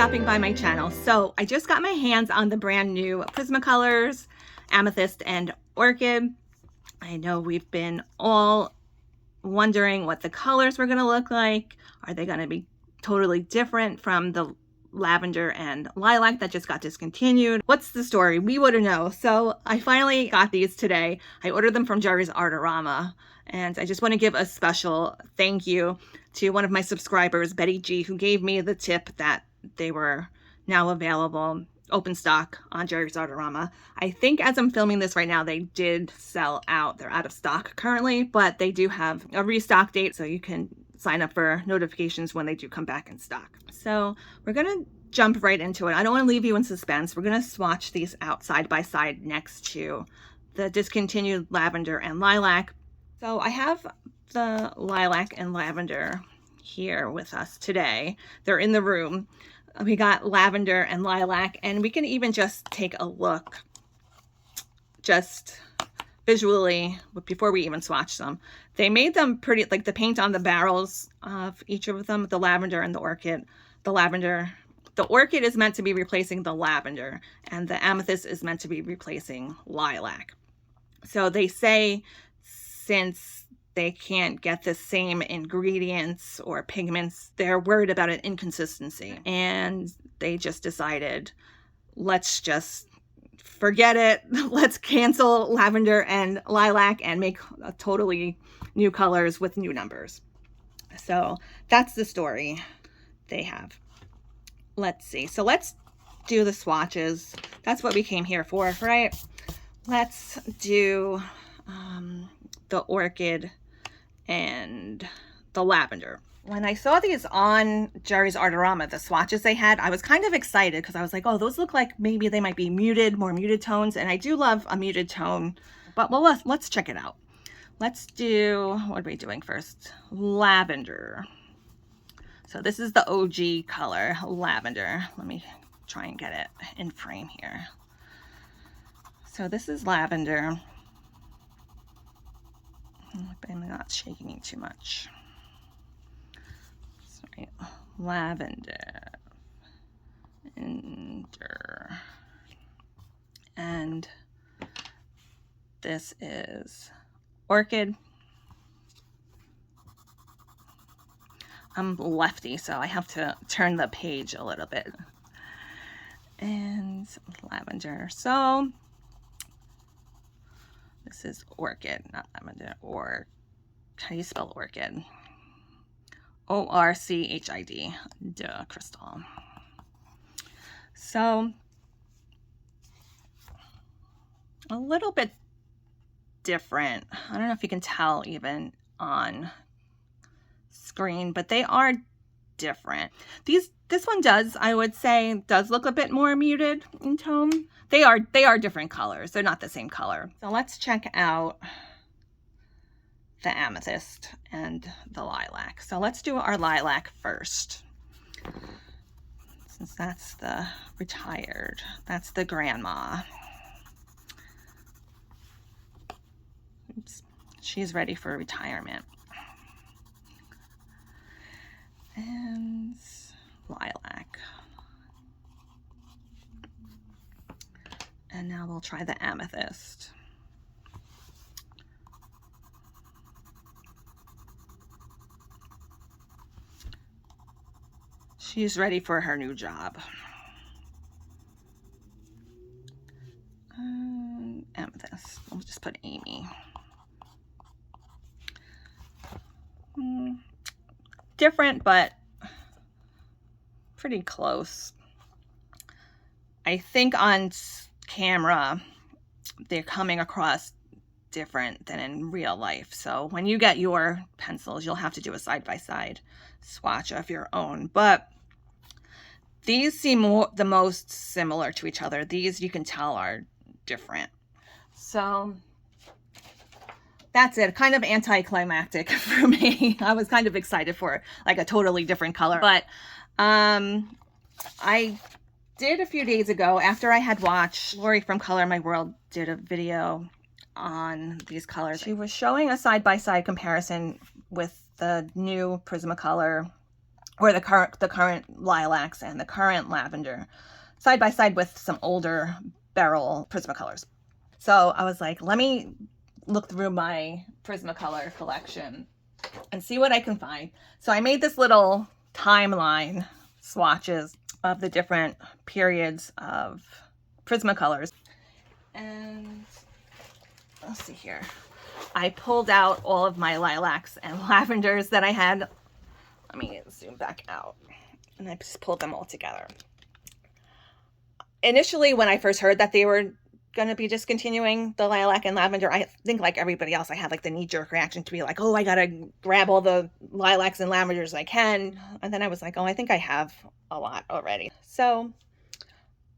stopping by my channel. So I just got my hands on the brand new Prismacolors, Amethyst, and Orchid. I know we've been all wondering what the colors were going to look like. Are they going to be totally different from the lavender and lilac that just got discontinued? What's the story? We wouldn't know. So I finally got these today. I ordered them from Jerry's Artorama, and I just want to give a special thank you to one of my subscribers, Betty G, who gave me the tip that they were now available open stock on Jerry's Artorama. I think as I'm filming this right now, they did sell out. They're out of stock currently, but they do have a restock date, so you can sign up for notifications when they do come back in stock. So we're gonna jump right into it. I don't want to leave you in suspense. We're gonna swatch these out side by side next to the discontinued lavender and lilac. So I have the lilac and lavender here with us today. They're in the room. We got lavender and lilac, and we can even just take a look just visually before we even swatch them. They made them pretty, like the paint on the barrels of each of them, the lavender and the orchid. The orchid is meant to be replacing the lavender, and the amethyst is meant to be replacing lilac. So they say since they can't get the same ingredients or pigments, they're worried about an inconsistency. And they just decided, let's just forget it. Let's cancel lavender and lilac and make totally new colors with new numbers. So that's the story they have. Let's see. So let's do the swatches. That's what we came here for, right? Let's do the orchid and the lavender. When I saw these on Jerry's Artorama, the swatches they had, I was kind of excited because I was like, oh, those look like maybe they might be muted, more muted tones. And I do love a muted tone, but well, let's check it out. Let's do, what are we doing first? Lavender. So this is the OG color, lavender. Let me try and get it in frame here. So this is lavender. I'm not shaking it too much. Sorry. Lavender. And this is orchid. I'm lefty, so I have to turn the page a little bit. And lavender. So this is orchid, not lavender, or how do you spell orchid? O-R-C-H-I-D, duh, crystal. So a little bit different. I don't know if you can tell even on screen, but they are different. This one does, I would say, does look a bit more muted in tone. They are different colors. They're not the same color. So let's check out the amethyst and the lilac. So let's do our lilac first. Since that's the retired, that's the grandma. Oops. She's ready for retirement. And lilac. And now we'll try the amethyst. She's ready for her new job. Amethyst. We'll just put Amy. Different, but pretty close. I think on camera they're coming across different than in real life. So when you get your pencils, you'll have to do a side-by-side swatch of your own. But these seem the most similar to each other. These you can tell are different. So that's it. Kind of anticlimactic for me. I was kind of excited for like a totally different color. But I did a few days ago, after I had watched Lori from Color My World did a video on these colors. She was showing a side-by-side comparison with the new Prismacolor or the current lilacs and the current lavender, side by side with some older barrel Prismacolors. So I was like, let me look through my Prismacolor collection and see what I can find. So I made this little timeline swatches of the different periods of Prismacolors. And let's see here. I pulled out all of my lilacs and lavenders that I had. Let me zoom back out. And I just pulled them all together. Initially, when I first heard that they were going to be discontinuing the lilac and lavender, I think like everybody else, I had like the knee-jerk reaction to be like, oh, I got to grab all the lilacs and lavenders I can. And then I was like, oh, I think I have a lot already. So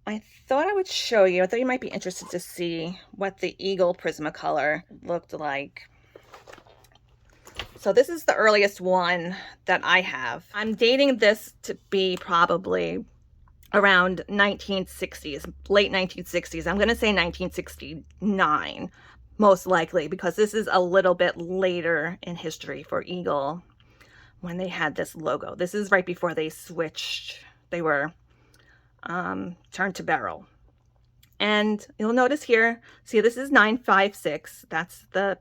I thought I would show you. I thought you might be interested to see what the Eagle Prismacolor looked like. So this is the earliest one that I have. I'm dating this to be probably around 1960s, late 1960s. I'm going to say 1969, most likely, because this is a little bit later in history for Eagle when they had this logo. This is right before they switched. They were turned to barrel. And you'll notice here, see, this is 956. That's the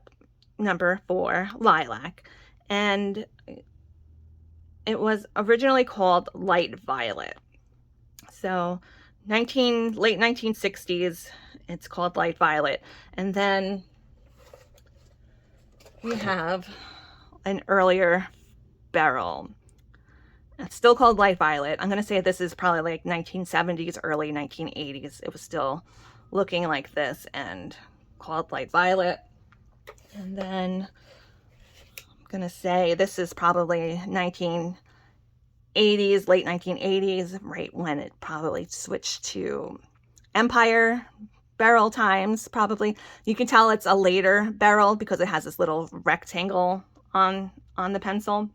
number for lilac. And it was originally called light violet. So late 1960s, it's called light violet. And then we have an earlier barrel. It's still called light violet. I'm going to say this is probably like 1970s, early 1980s. It was still looking like this and called light violet. And then I'm going to say this is probably 1980s, late 1980s, right when it probably switched to Empire barrel times, probably. You can tell it's a later barrel because it has this little rectangle on the pencil.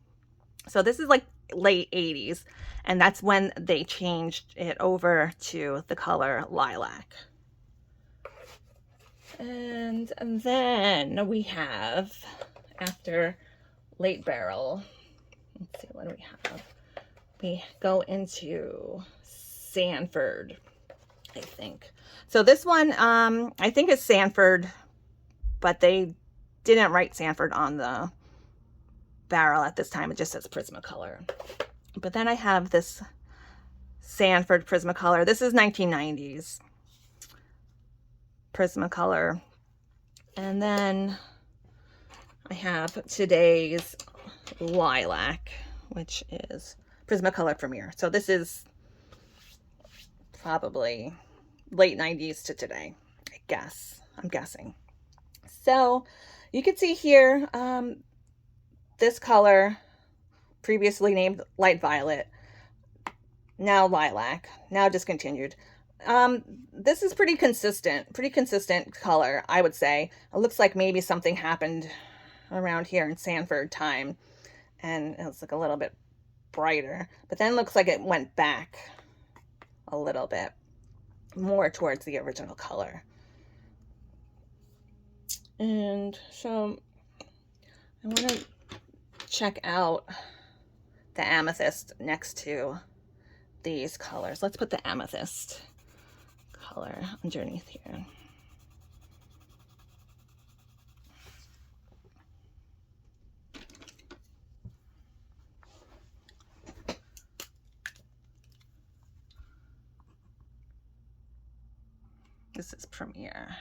So this is like late 80s, and that's when they changed it over to the color lilac. And then we have, after late barrel, let's see, what do we have? We go into Sanford, I think. So this one, I think is Sanford, but they didn't write Sanford on the barrel at this time. It just says Prismacolor. But then I have this Sanford Prismacolor. This is 1990s Prismacolor. And then I have today's lilac, which is Prismacolor Premier. So this is probably late 90s to today, I guess. I'm guessing. So you can see here, this color, previously named light violet, now lilac, now discontinued. This is pretty consistent color, I would say. It looks like maybe something happened around here in Sanford time, and it's like a little bit brighter, but then it looks like it went back a little bit more towards the original color. And so I want to check out the amethyst next to these colors. Let's put the amethyst color underneath here. This is Premier.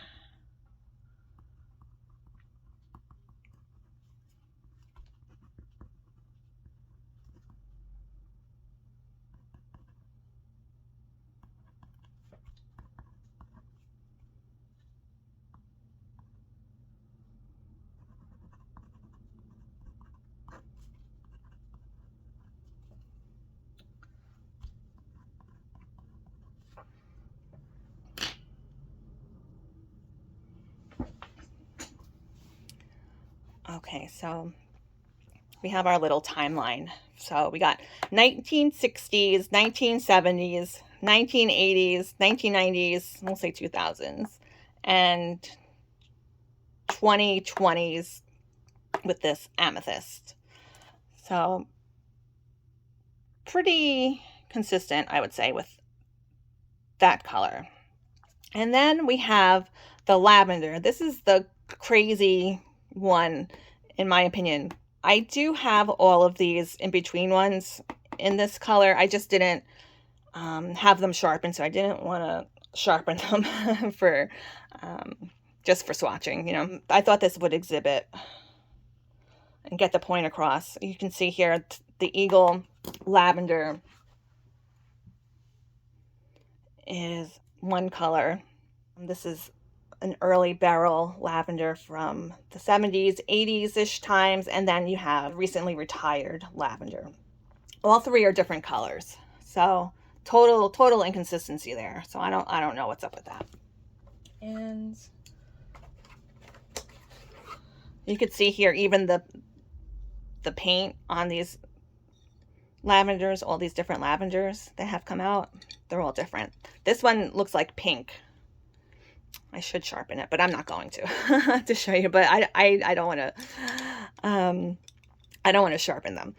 Okay, so we have our little timeline. So we got 1960s, 1970s, 1980s, 1990s, we'll say 2000s, and 2020s with this amethyst. So pretty consistent, I would say, with that color. And then we have the lavender. This is the crazy one, in my opinion. I do have all of these in between ones in this color. I just didn't have them sharpened, so I didn't want to sharpen them for just for swatching. You know, I thought this would exhibit and get the point across. You can see here the Eagle lavender is one color. This is an early barrel lavender from the 70s, 80s-ish times, and then you have recently retired lavender. All three are different colors, so total inconsistency there. So I don't know what's up with that. And you could see here even the paint on these lavenders, all these different lavenders that have come out, they're all different. This one looks like pink. I should sharpen it, but I'm not going to show you. But I don't want to I don't want to sharpen them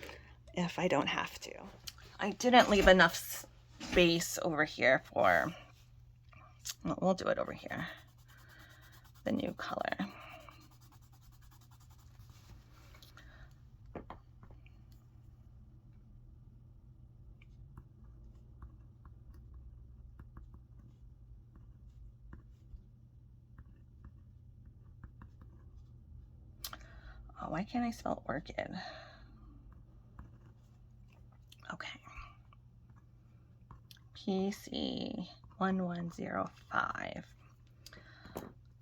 if I don't have to. I didn't leave enough space over here for, well, we'll do it over here, the new color. Oh, why can't I spell orchid? Okay. PC1105.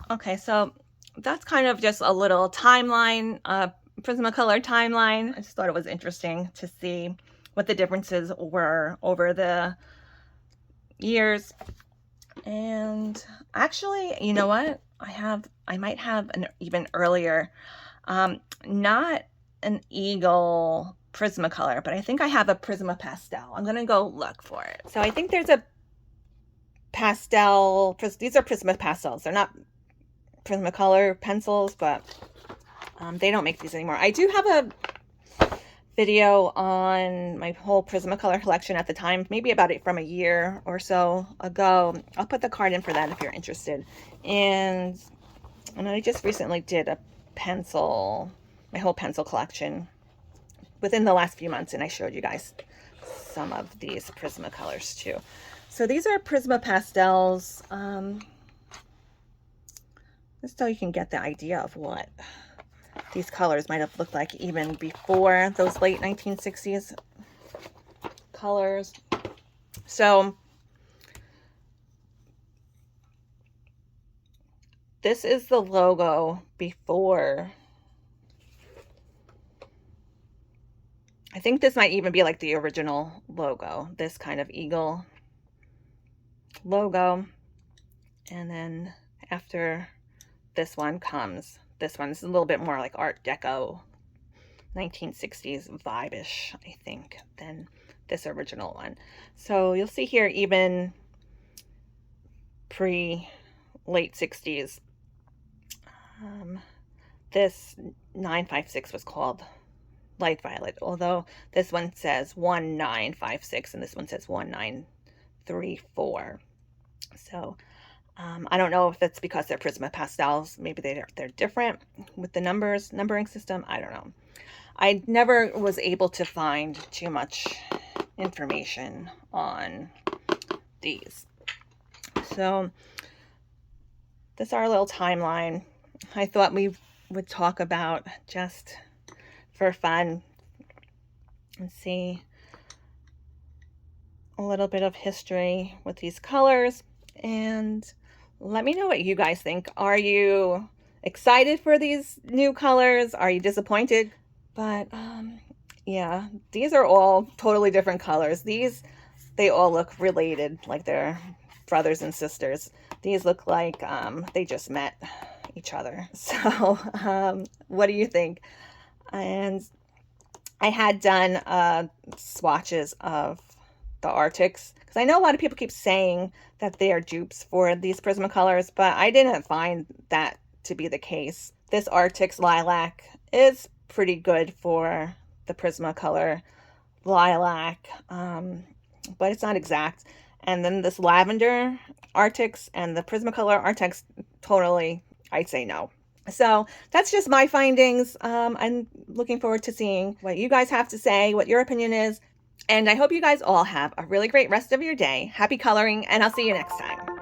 Okay, so that's kind of just a little timeline, Prismacolor timeline. I just thought it was interesting to see what the differences were over the years. And actually, you know what? I might have an even earlier, not an Eagle Prismacolor, but I think I have a Prisma Pastel. I'm gonna go look for it. So I think there's a pastel, these are Prisma Pastels. They're not Prismacolor pencils, but they don't make these anymore. I do have a video on my whole Prismacolor collection at the time, maybe about it from a year or so ago. I'll put the card in for that if you're interested. And I just recently did a pencil, my whole pencil collection within the last few months, and I showed you guys some of these Prismacolors too. So these are Prisma Pastels, just so you can get the idea of what these colors might have looked like even before those late 1960s colors. So this is the logo before. I think this might even be like the original logo, this kind of eagle logo. And then after this one comes this one. This is a little bit more like Art Deco, 1960s vibe-ish, I think, than this original one. So you'll see here even pre-late 60s, this 956 was called light violet, although this one says 1956 and this one says 1934. So I don't know if that's because they're Prisma Pastels. Maybe they're different with the numbering system. I don't know. I never was able to find too much information on these. So this is our little timeline. I thought we would talk about just for fun and see a little bit of history with these colors, and let me know what you guys think. Are you excited for these new colors? Are you disappointed? But yeah, these are all totally different colors. These, they all look related, like they're brothers and sisters. These look like they just met each other. So what do you think? And I had done swatches of the Arctics, because I know a lot of people keep saying that they are dupes for these Prismacolors, but I didn't find that to be the case. This Arctics Lilac is pretty good for the Prismacolor lilac, but it's not exact. And then this lavender Arctics and the Prismacolor Arctics, totally, I'd say no. So that's just my findings. I'm looking forward to seeing what you guys have to say, what your opinion is. And I hope you guys all have a really great rest of your day. Happy coloring, and I'll see you next time.